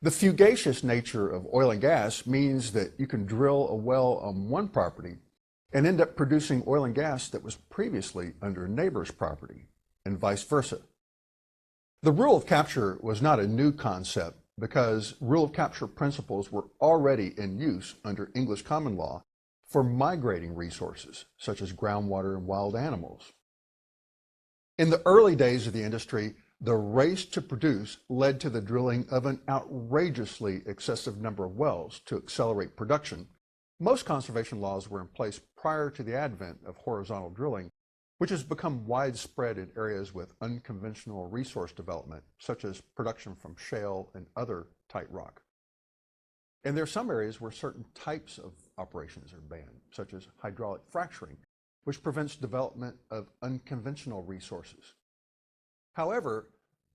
The fugacious nature of oil and gas means that you can drill a well on one property and end up producing oil and gas that was previously under a neighbor's property, and vice versa. The rule of capture was not a new concept because rule of capture principles were already in use under English common law for migrating resources such as groundwater and wild animals. In the early days of the industry, the race to produce led to the drilling of an outrageously excessive number of wells to accelerate production. Most conservation laws were in place prior to the advent of horizontal drilling, which has become widespread in areas with unconventional resource development, such as production from shale and other tight rock. And there are some areas where certain types of operations are banned, such as hydraulic fracturing, which prevents development of unconventional resources. However,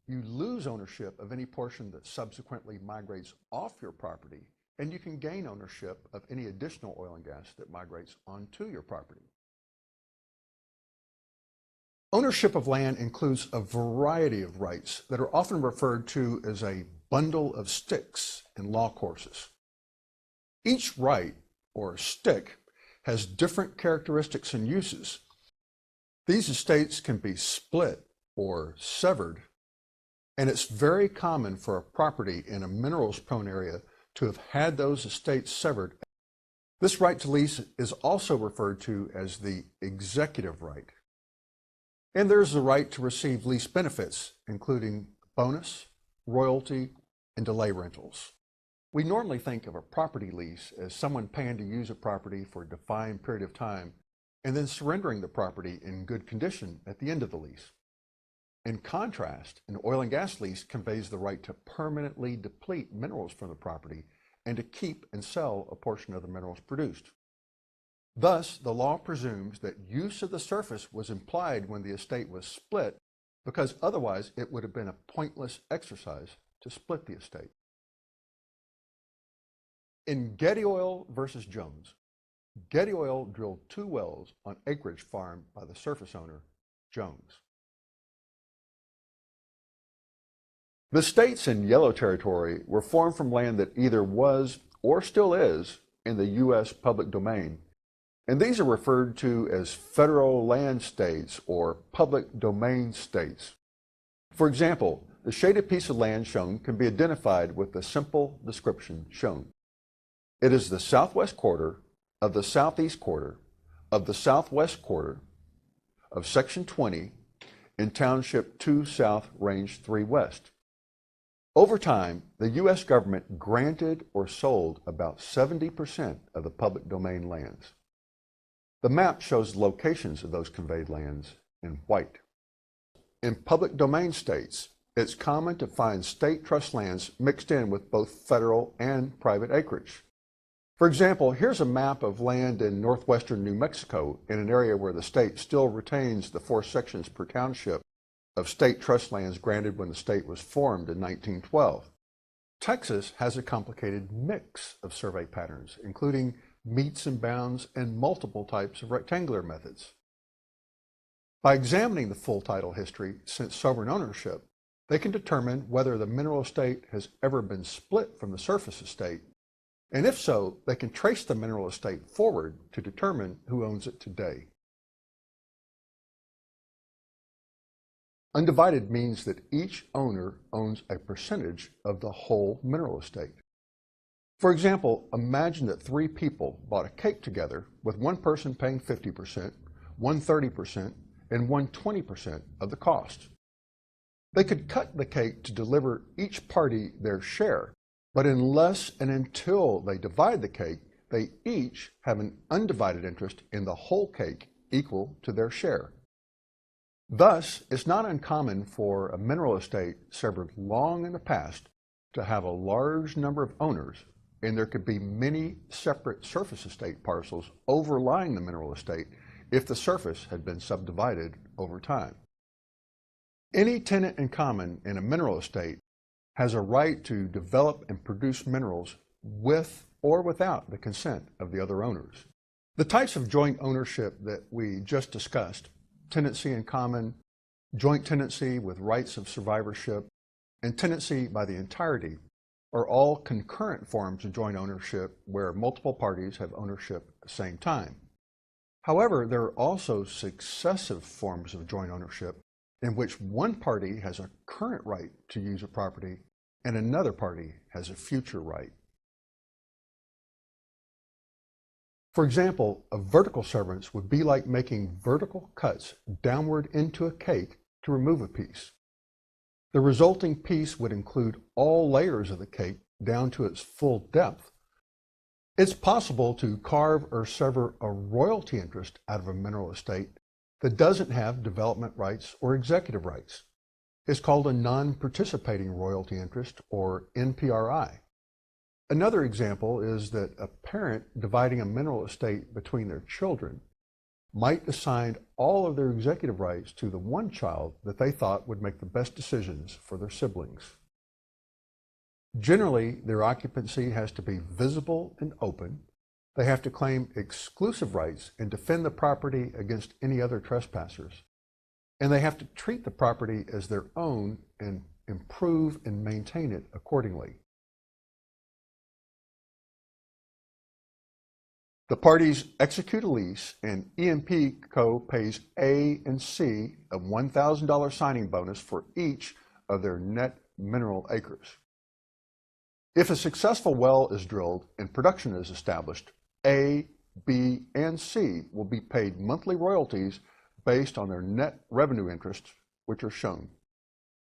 you lose ownership of any portion that subsequently migrates off your property, and you can gain ownership of any additional oil and gas that migrates onto your property. Ownership of land includes a variety of rights that are often referred to as a bundle of sticks in law courses. Each right, or stick, has different characteristics and uses. These estates can be split or severed, and it's very common for a property in a minerals-prone area to have had those estates severed. This right to lease is also referred to as the executive right. And there's the right to receive lease benefits, including bonus, royalty, and delay rentals. We normally think of a property lease as someone paying to use a property for a defined period of time and then surrendering the property in good condition at the end of the lease. In contrast, an oil and gas lease conveys the right to permanently deplete minerals from the property and to keep and sell a portion of the minerals produced. Thus, the law presumes that use of the surface was implied when the estate was split, because otherwise it would have been a pointless exercise to split the estate. In Getty Oil versus Jones, Getty Oil drilled 2 wells on acreage farmed by the surface owner, Jones. The states in yellow territory were formed from land that either was or still is in the U.S. public domain, and these are referred to as federal land states or public domain states. For example, the shaded piece of land shown can be identified with the simple description shown. It is the southwest quarter of the southeast quarter of the southwest quarter of Section 20 in Township 2 South, Range 3 West. Over time, the U.S. government granted or sold about 70% of the public domain lands. The map shows the locations of those conveyed lands in white. In public domain states, it's common to find state trust lands mixed in with both federal and private acreage. For example, here's a map of land in northwestern New Mexico in an area where the state still retains the 4 sections per township of state trust lands granted when the state was formed in 1912. Texas has a complicated mix of survey patterns, including meets and bounds and multiple types of rectangular methods. By examining the full title history since sovereign ownership, they can determine whether the mineral estate has ever been split from the surface estate, and if so, they can trace the mineral estate forward to determine who owns it today. Undivided means that each owner owns a percentage of the whole mineral estate. For example, imagine that 3 people bought a cake together, with one person paying 50%, one 30%, and one 20% of the cost. They could cut the cake to deliver each party their share, but unless and until they divide the cake, they each have an undivided interest in the whole cake equal to their share. Thus, it's not uncommon for a mineral estate severed long in the past to have a large number of owners, and there could be many separate surface estate parcels overlying the mineral estate if the surface had been subdivided over time. Any tenant in common in a mineral estate has a right to develop and produce minerals with or without the consent of the other owners. The types of joint ownership that we just discussed, tenancy in common, joint tenancy with rights of survivorship, and tenancy by the entirety, are all concurrent forms of joint ownership where multiple parties have ownership at the same time. However, there are also successive forms of joint ownership in which one party has a current right to use a property and another party has a future right. For example, a vertical severance would be like making vertical cuts downward into a cake to remove a piece. The resulting piece would include all layers of the cake down to its full depth. It's possible to carve or sever a royalty interest out of a mineral estate that doesn't have development rights or executive rights. It's called a non-participating royalty interest, or NPRI. Another example is that a parent dividing a mineral estate between their children might assign all of their executive rights to the one child that they thought would make the best decisions for their siblings. Generally, their occupancy has to be visible and open. They have to claim exclusive rights and defend the property against any other trespassers. And they have to treat the property as their own and improve and maintain it accordingly. The parties execute a lease, and E&P Co. pays A and C a $1,000 signing bonus for each of their net mineral acres. If a successful well is drilled and production is established, A, B, and C will be paid monthly royalties based on their net revenue interests, which are shown.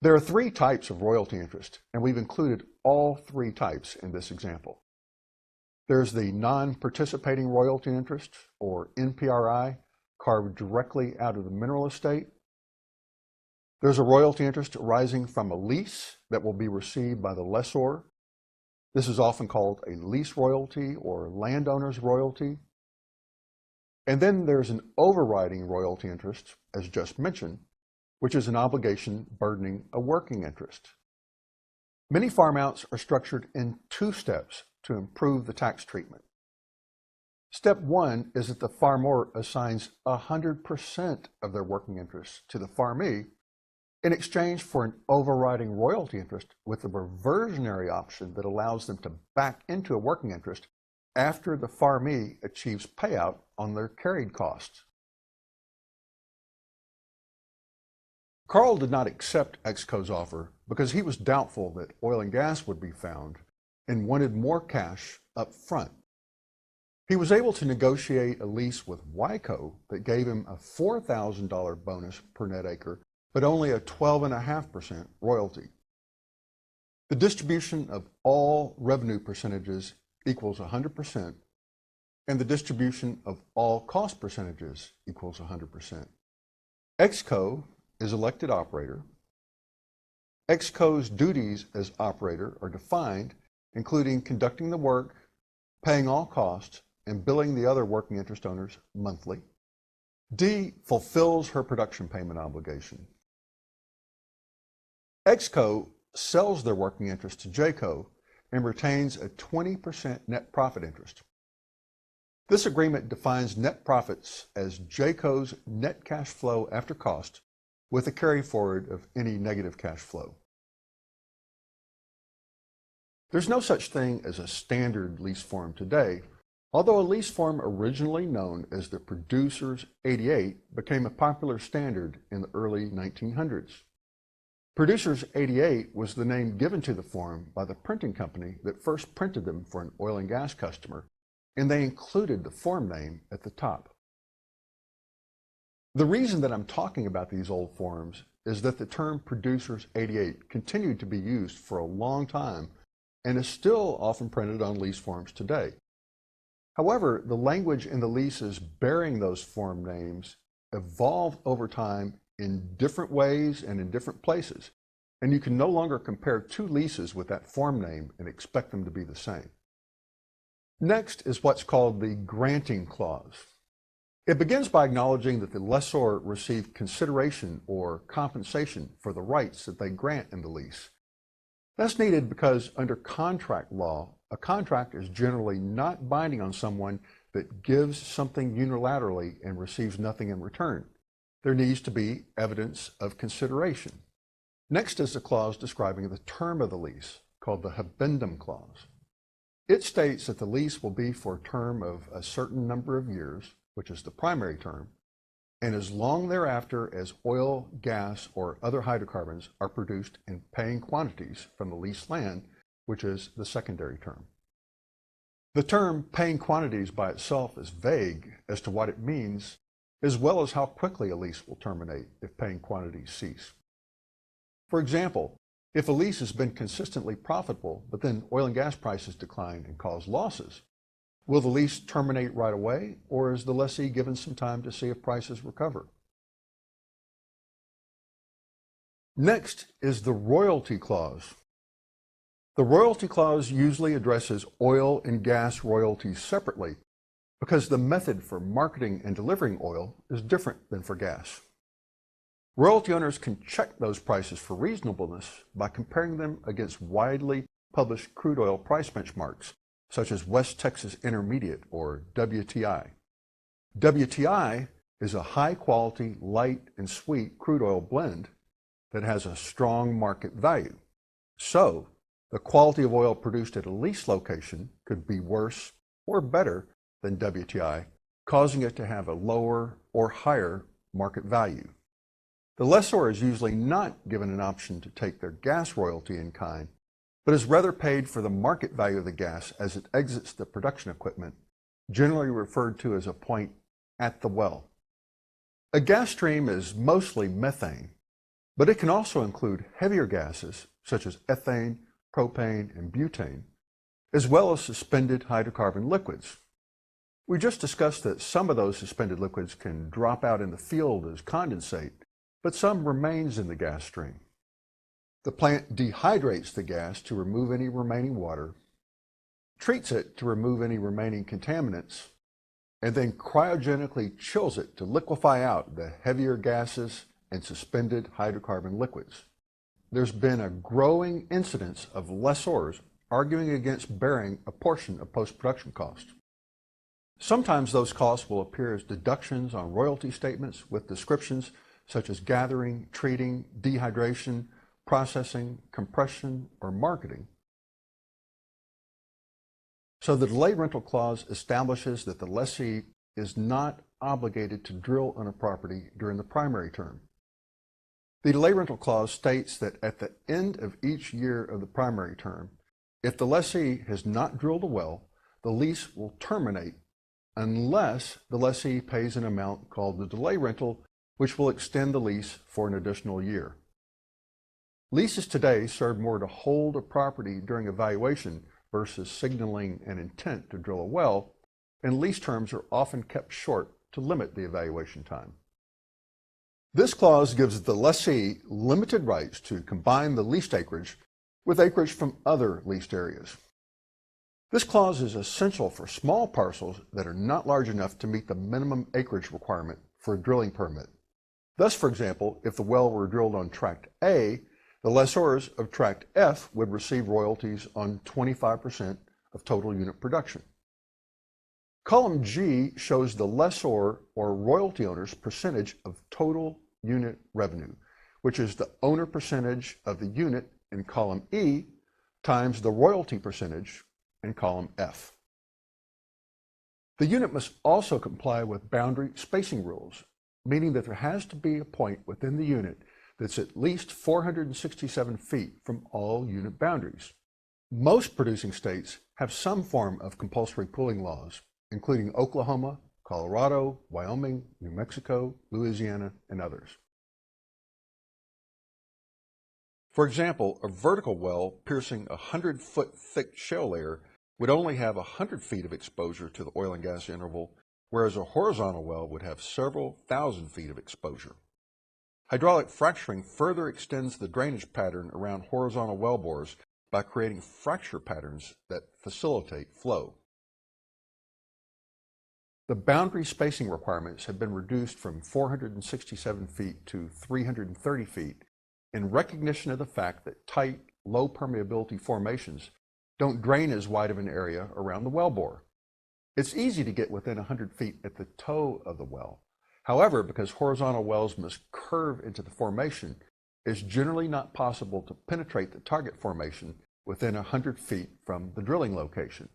There are three types of royalty interest, and we've included all three types in this example. There's the non-participating royalty interest, or NPRI, carved directly out of the mineral estate. There's a royalty interest arising from a lease that will be received by the lessor. This is often called a lease royalty or landowner's royalty. And then there's an overriding royalty interest, as just mentioned, which is an obligation burdening a working interest. Many farm-outs are structured in two steps to improve the tax treatment. Step one is that the farmer assigns 100% of their working interest to the farmee in exchange for an overriding royalty interest with a reversionary option that allows them to back into a working interest after the farmee achieves payout on their carried costs. Carl did not accept EXCO's offer because he was doubtful that oil and gas would be found and wanted more cash up front. He was able to negotiate a lease with YCO that gave him a $4,000 bonus per net acre, but only a 12.5% royalty. The distribution of all revenue percentages equals 100%, and the distribution of all cost percentages equals 100%. EXCO is elected operator. EXCO's duties as operator are defined, including conducting the work, paying all costs, and billing the other working interest owners monthly. D fulfills her production payment obligation. EXCO sells their working interest to JCO and retains a 20% net profit interest. This agreement defines net profits as JCO's net cash flow after cost with a carry forward of any negative cash flow. There's no such thing as a standard lease form today, although a lease form originally known as the Producer's 88 became a popular standard in the early 1900s. Producer's 88 was the name given to the form by the printing company that first printed them for an oil and gas customer, and they included the form name at the top. The reason that I'm talking about these old forms is that the term Producer's 88 continued to be used for a long time and is still often printed on lease forms today. However, the language in the leases bearing those form names evolved over time in different ways and in different places, and you can no longer compare two leases with that form name and expect them to be the same. Next is what's called the granting clause. It begins by acknowledging that the lessor received consideration or compensation for the rights that they grant in the lease. That's needed because under contract law, a contract is generally not binding on someone that gives something unilaterally and receives nothing in return. There needs to be evidence of consideration. Next is a clause describing the term of the lease, called the habendum clause. It states that the lease will be for a term of a certain number of years, which is the primary term, and as long thereafter as oil, gas, or other hydrocarbons are produced in paying quantities from the leased land, which is the secondary term. The term paying quantities by itself is vague as to what it means, as well as how quickly a lease will terminate if paying quantities cease. For example, if a lease has been consistently profitable, but then oil and gas prices decline and cause losses, will the lease terminate right away, or is the lessee given some time to see if prices recover? Next is the royalty clause. The royalty clause usually addresses oil and gas royalties separately because the method for marketing and delivering oil is different than for gas. Royalty owners can check those prices for reasonableness by comparing them against widely published crude oil price benchmarks, such as West Texas Intermediate, or WTI. WTI is a high-quality, light and sweet crude oil blend that has a strong market value. So, the quality of oil produced at a lease location could be worse or better than WTI, causing it to have a lower or higher market value. The lessor is usually not given an option to take their gas royalty in kind, but is rather paid for the market value of the gas as it exits the production equipment, generally referred to as a point at the well. A gas stream is mostly methane, but it can also include heavier gases such as ethane, propane, and butane, as well as suspended hydrocarbon liquids. We just discussed that some of those suspended liquids can drop out in the field as condensate, but some remains in the gas stream. The plant dehydrates the gas to remove any remaining water, treats it to remove any remaining contaminants, and then cryogenically chills it to liquefy out the heavier gases and suspended hydrocarbon liquids. There's been a growing incidence of lessors arguing against bearing a portion of post-production costs. Sometimes those costs will appear as deductions on royalty statements with descriptions such as gathering, treating, dehydration, processing, compression, or marketing. So the delay rental clause establishes that the lessee is not obligated to drill on a property during the primary term. The delay rental clause states that at the end of each year of the primary term, if the lessee has not drilled a well, the lease will terminate unless the lessee pays an amount called the delay rental, which will extend the lease for an additional year. Leases today serve more to hold a property during evaluation versus signaling an intent to drill a well, and lease terms are often kept short to limit the evaluation time. This clause gives the lessee limited rights to combine the leased acreage with acreage from other leased areas. This clause is essential for small parcels that are not large enough to meet the minimum acreage requirement for a drilling permit. Thus, for example, if the well were drilled on Tract A, the lessors of Tract F would receive royalties on 25% of total unit production. Column G shows the lessor or royalty owner's percentage of total unit revenue, which is the owner percentage of the unit in column E times the royalty percentage in column F. The unit must also comply with boundary spacing rules, meaning that there has to be a point within the unit that's at least 467 feet from all unit boundaries. Most producing states have some form of compulsory pooling laws, including Oklahoma, Colorado, Wyoming, New Mexico, Louisiana, and others. For example, a vertical well piercing a 100-foot thick shale layer would only have 100 feet of exposure to the oil and gas interval, whereas a horizontal well would have several thousand feet of exposure. Hydraulic fracturing further extends the drainage pattern around horizontal well bores by creating fracture patterns that facilitate flow. The boundary spacing requirements have been reduced from 467 feet to 330 feet in recognition of the fact that tight, low permeability formations don't drain as wide of an area around the well bore. It's easy to get within 100 feet at the toe of the well. However, because horizontal wells must curve into the formation, it's generally not possible to penetrate the target formation within 100 feet from the drilling location.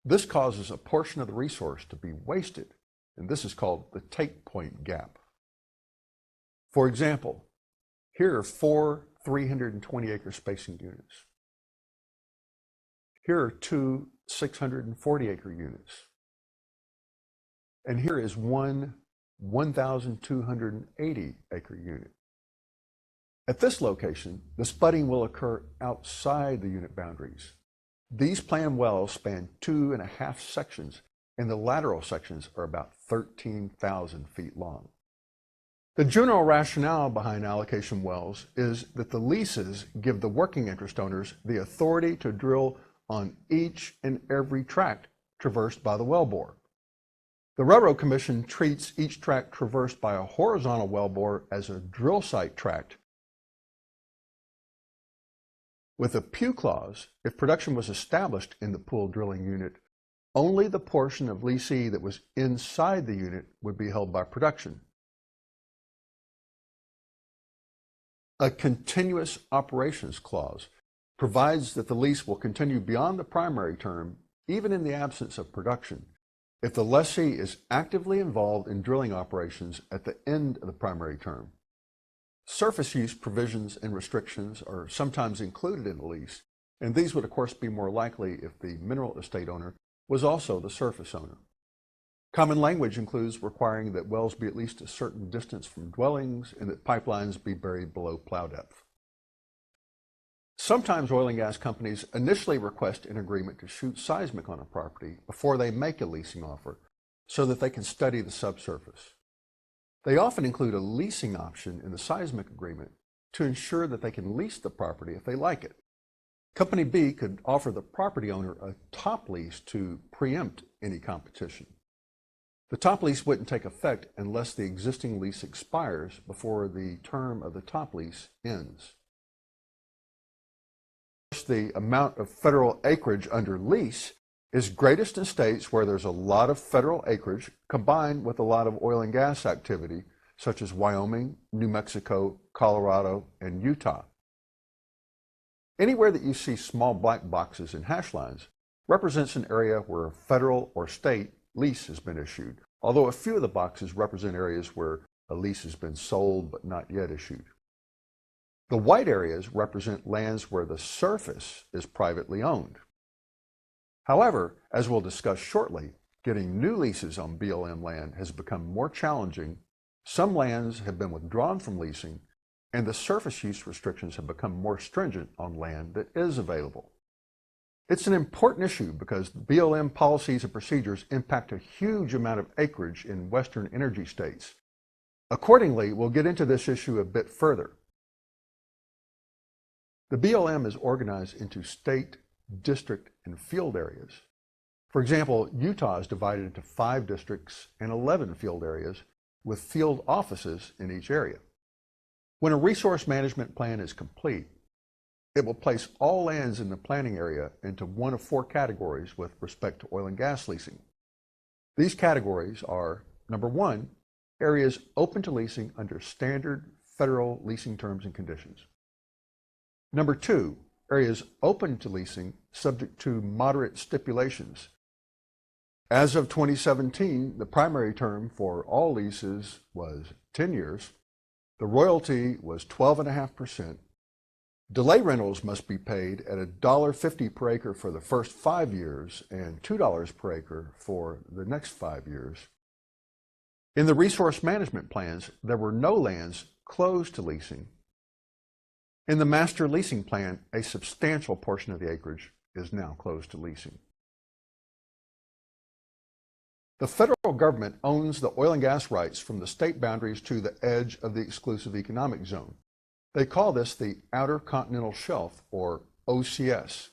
This causes a portion of the resource to be wasted, and this is called the take point gap. For example, here are 4 320-acre spacing units. Here are 2 640-acre units. And here is one 1,280-acre unit. At this location, the spudding will occur outside the unit boundaries. These planned wells span 2.5 sections, and the lateral sections are about 13,000 feet long. The general rationale behind allocation wells is that the leases give the working interest owners the authority to drill on each and every tract traversed by the wellbore. The Railroad Commission treats each tract traversed by a horizontal wellbore as a drill site tract. With a Pew clause, if production was established in the pool drilling unit, only the portion of leasee that was inside the unit would be held by production. A continuous operations clause provides that the lease will continue beyond the primary term, even in the absence of production, if the lessee is actively involved in drilling operations at the end of the primary term. Surface use provisions and restrictions are sometimes included in the lease, and these would of course be more likely if the mineral estate owner was also the surface owner. Common language includes requiring that wells be at least a certain distance from dwellings and that pipelines be buried below plow depth. Sometimes oil and gas companies initially request an agreement to shoot seismic on a property before they make a leasing offer so that they can study the subsurface. They often include a leasing option in the seismic agreement to ensure that they can lease the property if they like it. Company B could offer the property owner a top lease to preempt any competition. The top lease wouldn't take effect unless the existing lease expires before the term of the top lease ends. The amount of federal acreage under lease is greatest in states where there's a lot of federal acreage combined with a lot of oil and gas activity, such as Wyoming, New Mexico, Colorado, and Utah. Anywhere that you see small black boxes and hash lines represents an area where a federal or state lease has been issued, although a few of the boxes represent areas where a lease has been sold but not yet issued. The white areas represent lands where the surface is privately owned. However, as we'll discuss shortly, getting new leases on BLM land has become more challenging. Some lands have been withdrawn from leasing, and the surface use restrictions have become more stringent on land that is available. It's an important issue because BLM policies and procedures impact a huge amount of acreage in Western energy states. Accordingly, we'll get into this issue a bit further. The BLM is organized into state, district, and field areas. For example, Utah is divided into 5 districts and 11 field areas with field offices in each area. When a resource management plan is complete, it will place all lands in the planning area into one of 4 categories with respect to oil and gas leasing. These categories are, number 1, areas open to leasing under standard federal leasing terms and conditions. Number 2, areas open to leasing subject to moderate stipulations. As of 2017, the primary term for all leases was 10 years. The royalty was 12.5%. Delay rentals must be paid at $1.50 per acre for the first 5 years and $2 per acre for the next 5 years. In the resource management plans, there were no lands closed to leasing. In the master leasing plan, a substantial portion of the acreage is now closed to leasing. The federal government owns the oil and gas rights from the state boundaries to the edge of the exclusive economic zone. They call this the Outer Continental Shelf, or OCS.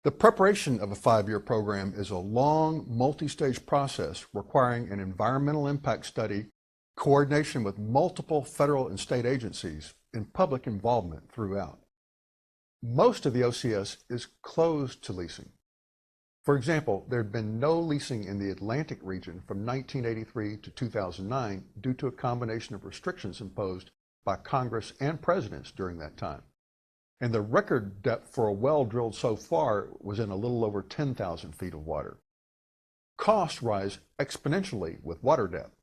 The preparation of a 5-year program is a long, multi-stage process requiring an environmental impact study, coordination with multiple federal and state agencies, and public involvement throughout. Most of the OCS is closed to leasing. For example, there had been no leasing in the Atlantic region from 1983 to 2009 due to a combination of restrictions imposed by Congress and presidents during that time. and the record depth for a well drilled so far was in a little over 10,000 feet of water. Costs rise exponentially with water depth.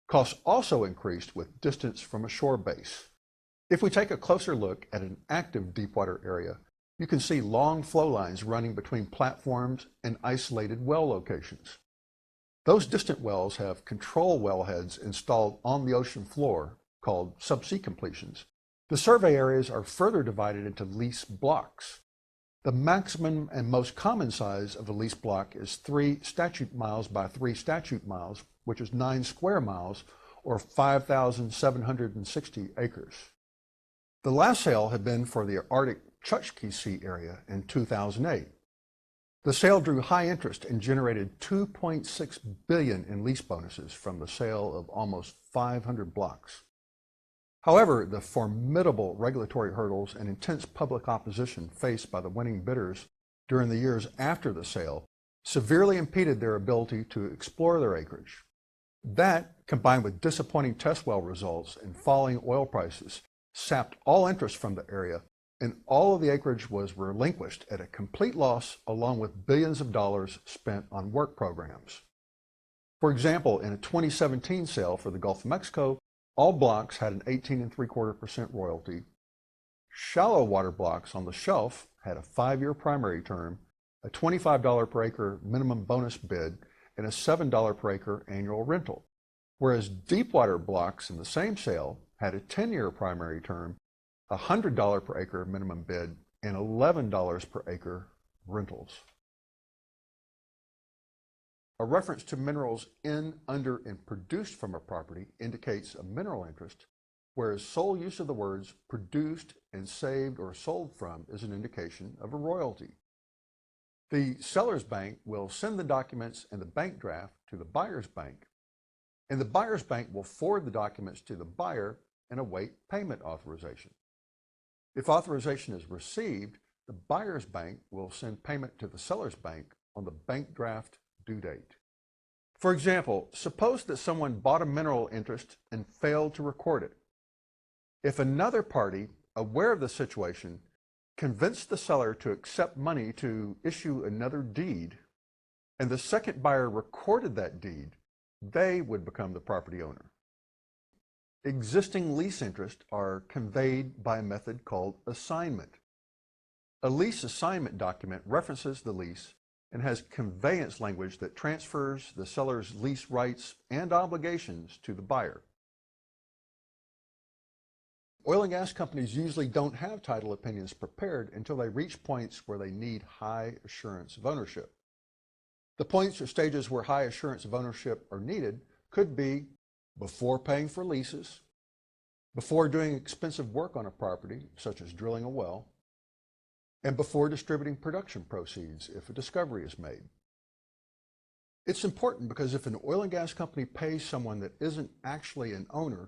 Costs also increased with distance from a shore base. If we take a closer look at an active deepwater area, you can see long flow lines running between platforms and isolated well locations. Those distant wells have control wellheads installed on the ocean floor, called subsea completions. The survey areas are further divided into lease blocks. The maximum and most common size of a lease block is 3 statute miles by 3 statute miles, which is 9 square miles, or 5,760 acres. The last sale had been for the Arctic Chukchi Sea area in 2008. The sale drew high interest and generated $2.6 billion in lease bonuses from the sale of almost 500 blocks. However, the formidable regulatory hurdles and intense public opposition faced by the winning bidders during the years after the sale severely impeded their ability to explore their acreage. That, combined with disappointing test well results and falling oil prices, sapped all interest from the area, and all of the acreage was relinquished at a complete loss, along with billions of dollars spent on work programs. For example, in a 2017 sale for the Gulf of Mexico, all blocks had an 18.75% royalty. Shallow water blocks on the shelf had a 5-year primary term, a $25 per acre minimum bonus bid, and a $7 per acre annual rental, whereas deepwater blocks in the same sale had a 10-year primary term, a $100 per acre minimum bid, and $11 per acre rentals. A reference to minerals in, under, and produced from a property indicates a mineral interest, whereas sole use of the words produced and saved or sold from is an indication of a royalty. The seller's bank will send the documents and the bank draft to the buyer's bank, and the buyer's bank will forward the documents to the buyer and await payment authorization. If authorization is received, the buyer's bank will send payment to the seller's bank on the bank draft due date. For example, suppose that someone bought a mineral interest and failed to record it. If another party, aware of the situation, convinced the seller to accept money to issue another deed, and the second buyer recorded that deed, they would become the property owner. Existing lease interests are conveyed by a method called assignment. A lease assignment document references the lease and has conveyance language that transfers the seller's lease rights and obligations to the buyer. Oil and gas companies usually don't have title opinions prepared until they reach points where they need high assurance of ownership. The points or stages where high assurance of ownership are needed could be before paying for leases, before doing expensive work on a property, such as drilling a well, and before distributing production proceeds if a discovery is made. It's important because if an oil and gas company pays someone that isn't actually an owner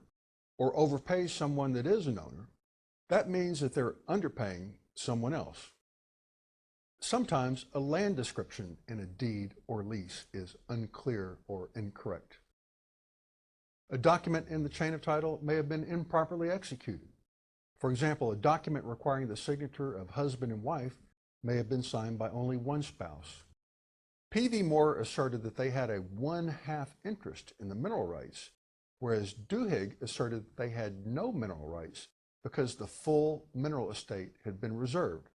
or overpays someone that is an owner, that means that they're underpaying someone else. Sometimes a land description in a deed or lease is unclear or incorrect. A document in the chain of title may have been improperly executed. For example, a document requiring the signature of husband and wife may have been signed by only one spouse. P.V. Moore asserted that they had a 1/2 interest in the mineral rights, whereas Duhigg asserted that they had no mineral rights because the full mineral estate had been reserved.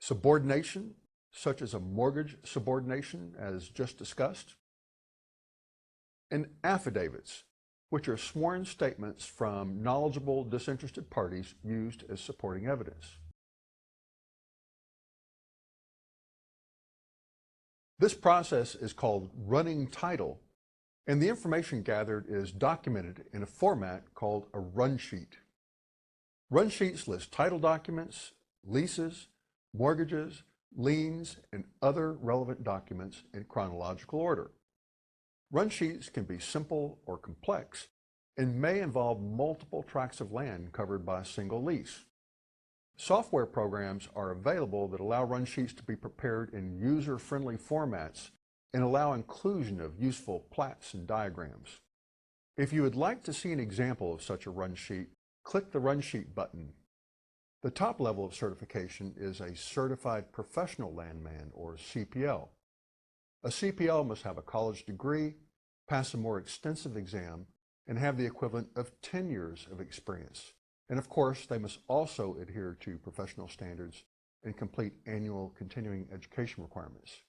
Subordination, such as a mortgage subordination as just discussed, and affidavits, which are sworn statements from knowledgeable, disinterested parties used as supporting evidence. This process is called running title, and the information gathered is documented in a format called a run sheet. Run sheets list title documents, leases, mortgages, liens, and other relevant documents in chronological order. Run sheets can be simple or complex and may involve multiple tracts of land covered by a single lease. Software programs are available that allow run sheets to be prepared in user-friendly formats and allow inclusion of useful plats and diagrams. If you would like to see an example of such a run sheet, click the Run Sheet button. The top level of certification is a Certified Professional Landman, or CPL. A CPL must have a college degree, pass a more extensive exam, and have the equivalent of 10 years of experience. And of course, they must also adhere to professional standards and complete annual continuing education requirements.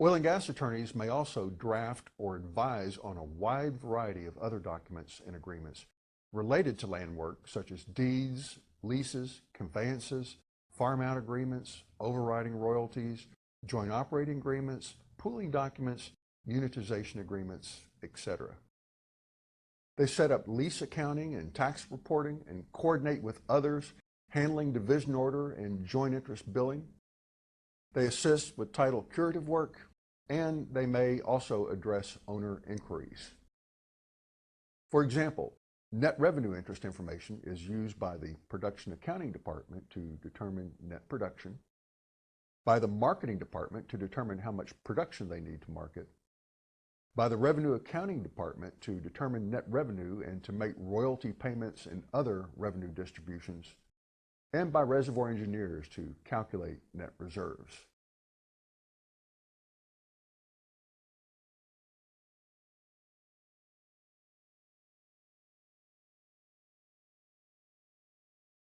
Oil and gas attorneys may also draft or advise on a wide variety of other documents and agreements related to land work, such as deeds, leases, conveyances, farm-out agreements, overriding royalties, joint operating agreements, pooling documents, unitization agreements, etc. They set up lease accounting and tax reporting and coordinate with others handling division order and joint interest billing. They assist with title curative work, and they may also address owner inquiries. For example, net revenue interest information is used by the production accounting department to determine net production, by the marketing department to determine how much production they need to market, by the revenue accounting department to determine net revenue and to make royalty payments and other revenue distributions, and by reservoir engineers to calculate net reserves.